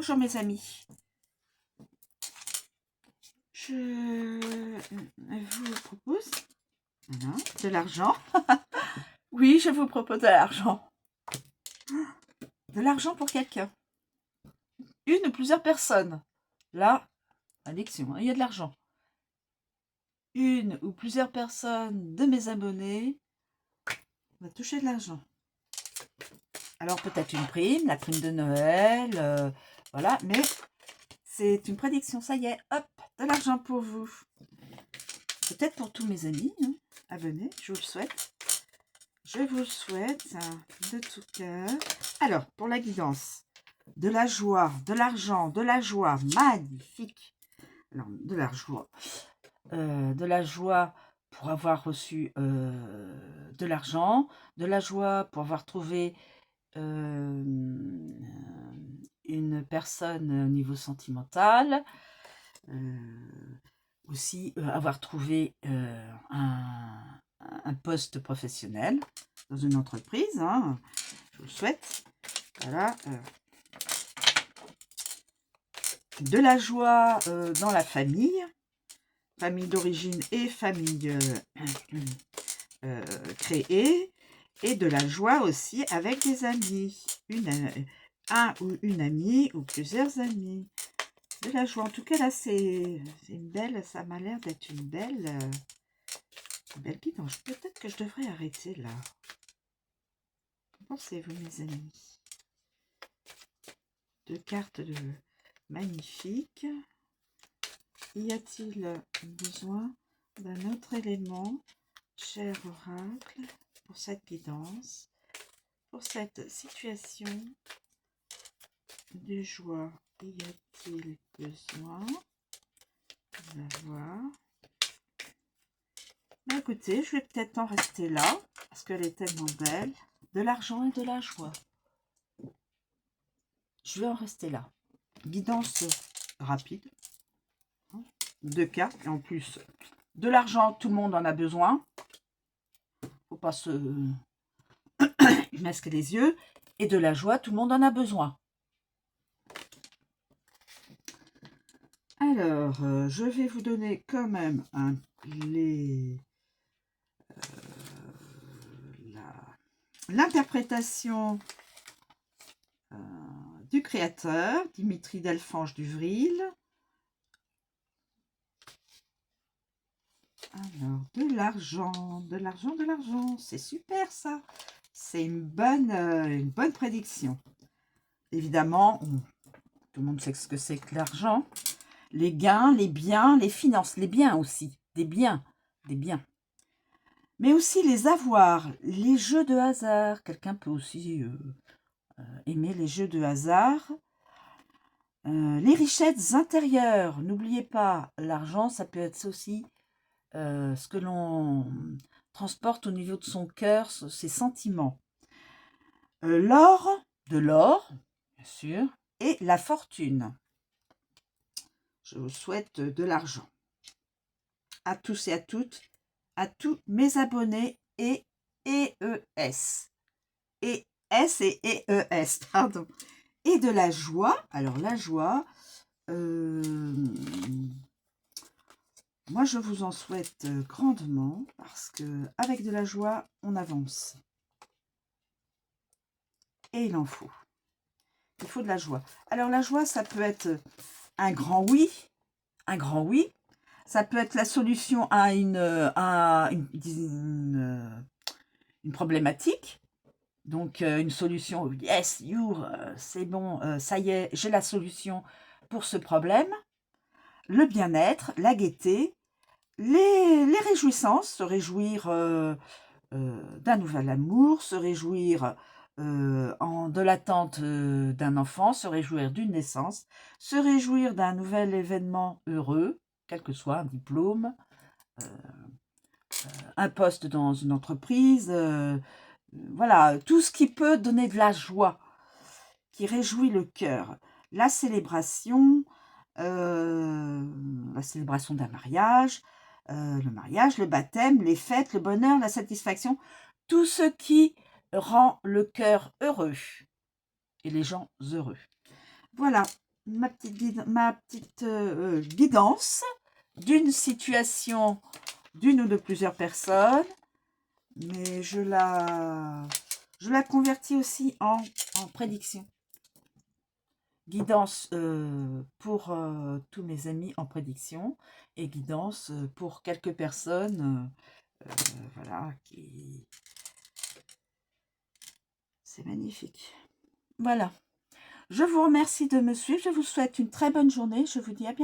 Bonjour mes amis, je vous propose voilà, de l'argent. Oui, je vous propose de l'argent. De l'argent pour quelqu'un. Une ou plusieurs personnes. Là, élection, il y a de l'argent. Une ou plusieurs personnes de mes abonnés va toucher de l'argent. Alors peut-être une prime, la prime de Noël, voilà, mais c'est une prédiction, ça y est, hop, de l'argent pour vous. Peut-être pour tous mes amis, hein, abonnés, je vous le souhaite. Je vous le souhaite de tout cœur. Alors, pour la guidance, de la joie, de l'argent, de la joie, magnifique. Alors, de la joie pour avoir reçu de l'argent, de la joie pour avoir trouvé une personne au niveau sentimental, aussi avoir trouvé un poste professionnel dans une entreprise, hein, je vous le souhaite. Voilà. De la joie dans la famille d'origine et famille créée, et de la joie aussi avec des amis, un ou une amie ou plusieurs amis. De la joie, en tout cas là c'est une belle, ça m'a l'air d'être une belle guidance. Peut-être que je devrais arrêter là. Qu'en pensez-vous mes amis? Deux cartes magnifiques. Y a-t-il besoin d'un autre élément, cher oracle, pour cette guidance, pour cette situation de joie? Y a-t-il besoin d'avoir... Ben écoutez, je vais peut-être en rester là, parce qu'elle est tellement belle. De l'argent et de la joie. Je vais en rester là. Guidance rapide. Deux cartes, et en plus, de l'argent, tout le monde en a besoin. Faut pas se masquer les yeux. Et de la joie, tout le monde en a besoin. Alors, je vais vous donner quand même l'interprétation du créateur, Dimitri Delphange Duvril. Alors, de l'argent, de l'argent, de l'argent, c'est super ça. C'est une bonne prédiction. Évidemment, tout le monde sait ce que c'est que l'argent. Les gains, les biens, les finances, les biens aussi, des biens. Mais aussi les avoirs, les jeux de hasard. Quelqu'un peut aussi aimer les jeux de hasard. Les richesses intérieures. N'oubliez pas, l'argent, ça peut être aussi ce que l'on transporte au niveau de son cœur, ses sentiments. L'or, de l'or, bien sûr, et la fortune. Je vous souhaite de l'argent. À tous et à toutes, à tous mes abonnés et EES. Et S et EES, pardon. Et de la joie. Alors la joie, moi je vous en souhaite grandement, parce que avec de la joie, on avance. Et il en faut. Il faut de la joie. Alors la joie, ça peut être un grand oui. Un grand oui. Ça peut être la solution à une problématique. Donc, une solution, yes, c'est bon, ça y est, j'ai la solution pour ce problème. Le bien-être, la gaieté, les réjouissances, se réjouir d'un nouvel amour, se réjouir de l'attente d'un enfant, se réjouir d'une naissance, se réjouir d'un nouvel événement heureux, quel que soit, un diplôme, un poste dans une entreprise, voilà, tout ce qui peut donner de la joie, qui réjouit le cœur. La célébration d'un mariage, le mariage, le baptême, les fêtes, le bonheur, la satisfaction, tout ce qui rend le cœur heureux et les gens heureux. Voilà, ma petite guidance d'une situation d'une ou de plusieurs personnes, mais je la convertis aussi en prédiction. Guidance pour tous mes amis en prédiction et guidance pour quelques personnes, voilà, qui... C'est magnifique. Voilà. Je vous remercie de me suivre. Je vous souhaite une très bonne journée. Je vous dis à bientôt.